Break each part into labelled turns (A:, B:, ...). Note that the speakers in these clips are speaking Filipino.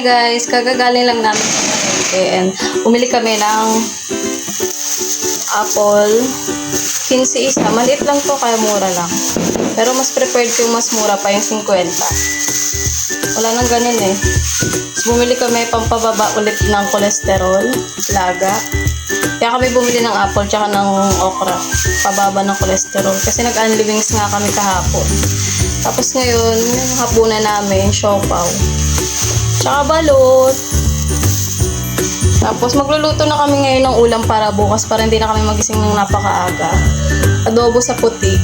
A: Hi guys, kagagaling lang namin sa palengke and bumili kami ng apple 15 isa. Maliit lang to kaya mura lang. Pero mas preferred ko yung mas mura pa yung 50. Wala nang ganun eh. So, bumili kami pampababa ulit ng cholesterol, laga. Kaya kami bumili ng apple tsaka ng okra. Pababa ng cholesterol. Kasi nag-only wings nga kami kahapon. Tapos ngayon, yung hapunan namin, siopaw. Tsaka balot. Tapos magluluto na kami ngayon ng ulam para bukas para hindi na kami magising ng napakaaga. Adobo sa puti.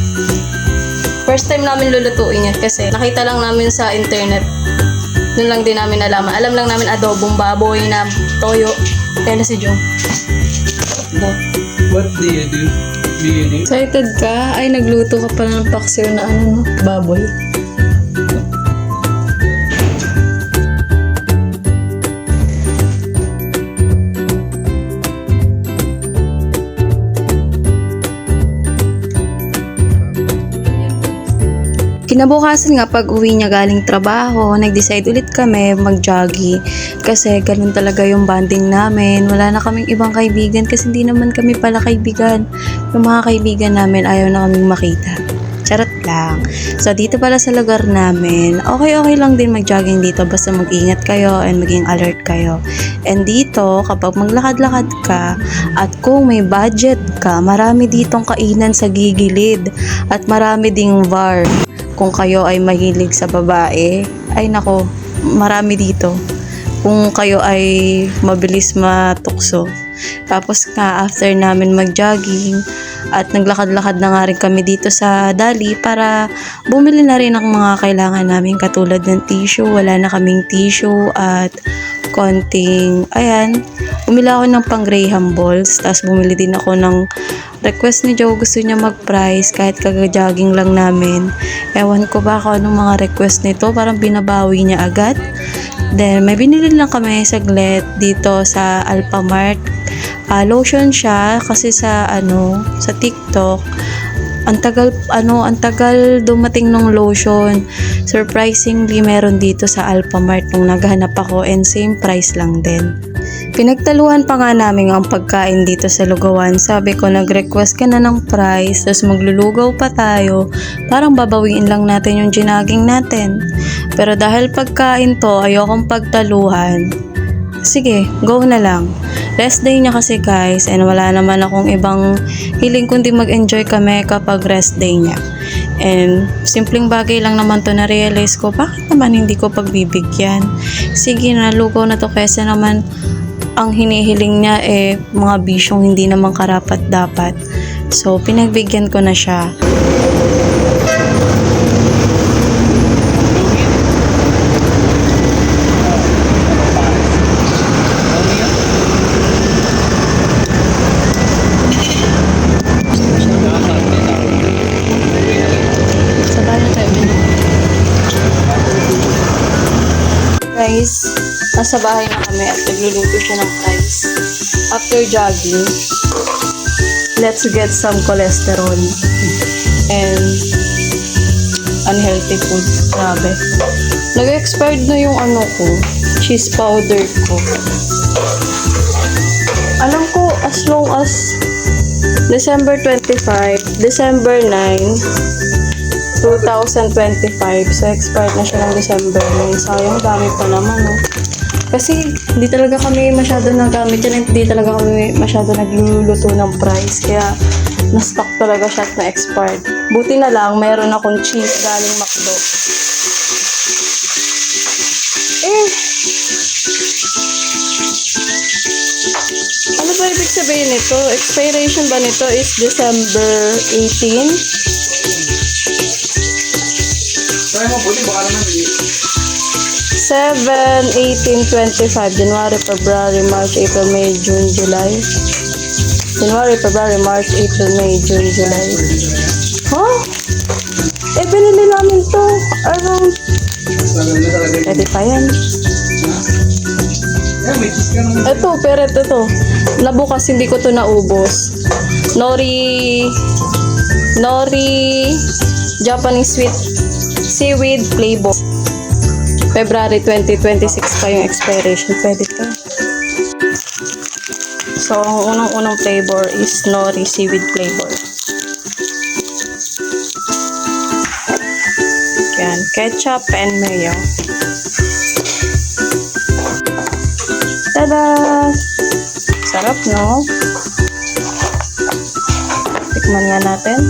A: First time namin lulutuin yan kasi nakita lang namin sa internet. Doon lang din namin alaman. Alam lang namin adobong baboy na toyo. Kaya na si Jung.
B: What do you do?
A: Excited ka? Ay, nagluto ka pala ng paksiw na ano, baboy. Kinabukasan nga pag uwi niya galing trabaho, nag-decide ulit kami mag-jogging kasi ganun talaga yung bonding namin. Wala na kaming ibang kaibigan kasi hindi naman kami pala kaibigan. Yung mga kaibigan namin ayaw na kaming makita. Charot lang. So dito pala sa lugar namin, okay lang din mag-jogging dito basta mag-ingat kayo and maging alert kayo. And dito, kapag maglakad-lakad ka at kung may budget ka, marami ditong kainan sa gigilid at marami ding bar. Kung kayo ay mahilig sa babae, ay nako, marami dito. Kung kayo ay mabilis matukso. Tapos nga, after namin mag-jogging, at naglakad-lakad na nga rin kami dito sa Dali para bumili na rin ang mga kailangan namin katulad ng tissue. Wala na kaming tissue at konting, ayan, bumili ako ng pang Graham balls. Tapos bumili din ako ng request ni Joe, gusto niya mag-price kahit kag-jogging lang namin. Ewan ko ba kung anong mga request nito, parang binabawi niya agad. Then may binili lang kami saglit dito sa Alphamart. Lotion siya kasi sa TikTok ang tagal dumating ng lotion. Surprisingly meron dito sa Alphamart nung naghanap ako and same price lang din. Pinagtaluhan pa nga namin ang pagkain dito sa lugawan. Sabi ko, nag-request ka na ng price, tapos maglulugaw pa tayo. Parang babawiin lang natin yung ginaging natin. Pero dahil pagkain to, ayokong pagtaluhan. Sige, go na lang. Rest day niya kasi guys, and wala naman akong ibang hiling kundi mag-enjoy kami kapag rest day niya. And simpleng bagay lang naman to, na-realize ko, bakit naman hindi ko pagbibigyan? Sige, nalugaw na to kesa naman ang hinihiling niya mga bisyong hindi naman karapat dapat. So, pinagbigyan ko na siya. Guys, nasa bahay na kami at nagluluto siya ng rice. After jogging, let's get some cholesterol and unhealthy food. Grabe. Nag-expired na yung cheese powder ko. Alam ko, as long as December 25, December 9, 2025. So, expired na siya ng December 9. Sayang, dami pa naman, no? Kasi, hindi talaga kami masyado nagamit yan. Hindi talaga kami masyado nagluluto ng price. Kaya, na-stock talaga siya at na-expired. Buti na lang, meron akong cheese galing McDo. Ano ba ibig sabihin nito? Expiration ba nito is December 18?
B: Try mo buti, baka naman
A: 7, 18, 25, January, February, March, April, May, June, July. January, February, March, April, May, June, July. Huh? Binili namin to around 30 pa yan.
B: may cheese ka naman.
A: Ito, peret ito. Nabukas, hindi ko to naubos. Nori Japanese sweet seaweed flavor. February 2026 pa yung expiration. Pwede to. So, ang unang-unang flavor is nori seaweed flavor. Yan, ketchup and mayo. Tada! Sarap, no? Tikman nga natin.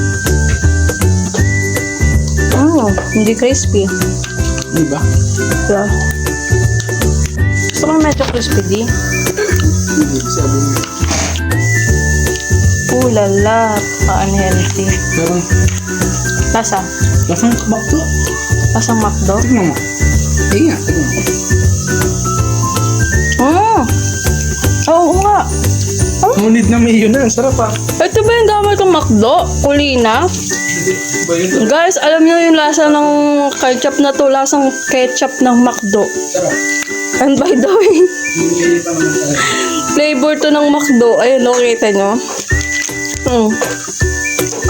A: Hindi crispy.
B: Diba?
A: Yeah. Gusto ko medyo crispy, di?
B: Hindi, sabi niya.
A: Lala, pa-unhealthy.
B: Pero,
A: Lasa?
B: lasang bakto.
A: Lasang McDo?
B: Tignan mo. Hindi nga, tignan mo.
A: Oo nga.
B: Ngunit na mayo na, sarap ah.
A: Ito ba yung gamit ng McDo? Kulina?
B: Ba yun?
A: Guys, alam niyo yung lasa ng ketchup na to, lasang ketchup ng McDo.
B: Sarap.
A: And by the way,
B: Hindi pa naman talaga.
A: flavor to ng McDo. Ayun, no, kita nyo.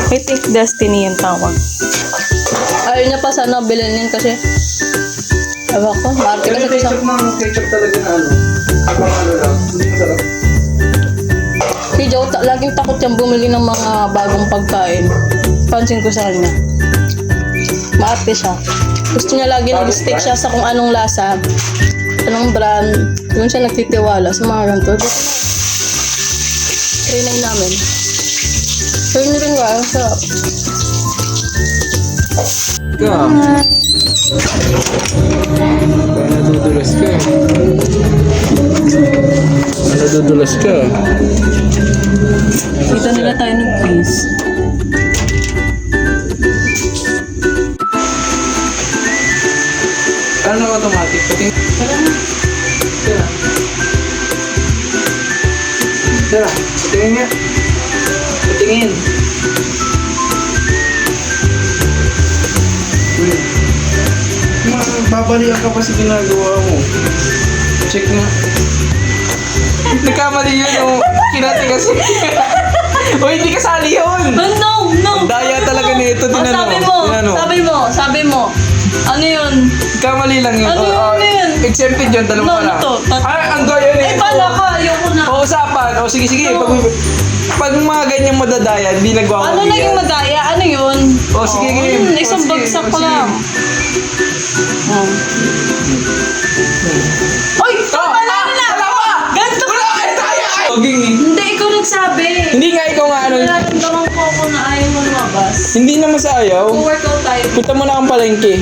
A: I think Destiny yung tawag. Ayaw niya pa sana bilhin yan kasi ewan ko, marami
B: Pero
A: kasi sa...
B: ketchup talaga na ano. Abang ano lang. Hindi masarap.
A: Si Joe, laging takot yung bumili ng mga bagong pagkain. Pansin ko sa kanya. Maarte siya. Gusto niya lagi nag-stick siya sa kung anong lasa, anong brand. Doon siya nagtitiwala sa mga ganito. Training namin. Try niyo rin ba? Ang sarap.
B: Ka. Parang nadudulas ka. Nadudulas ka.
A: Kita nila tayo ng please.
B: Ano automatic? Pating... Tara. Tara. Patingin nga. Patingin. Babalikan ka pa sa ginagawa mo. Check nga. Nagkamali yun yung kinati kasi. O hindi kasali yun.
A: No, no!
B: Daya talaga nito.
A: Sabi mo. Ano yun?
B: Kamali lang yun.
A: Ano yun?
B: Exempted yun, dalawa
A: No,
B: pala.
A: ito.
B: Ang gaya nito.
A: Pala ka, ayoko na.
B: Uusapan. O sige. Pag mga ganyan madadaya, hindi nagwawagi.
A: Ano naging madaya? Ano yun?
B: O sige, game.
A: Isang
B: O, sige,
A: bagsak
B: o,
A: ko
B: sige.
A: lang. Hoy! Tama na! Ganto ka!
B: Wala kayo daya! Oging.
A: Hindi, ikaw nagsabi.
B: Hindi nga ikaw nga ano.
A: Nararamdaman ko ako na ayaw mo lumabas.
B: Hindi naman sa ayaw.
A: Go-workout tayo.
B: Punta mo na akong palengke.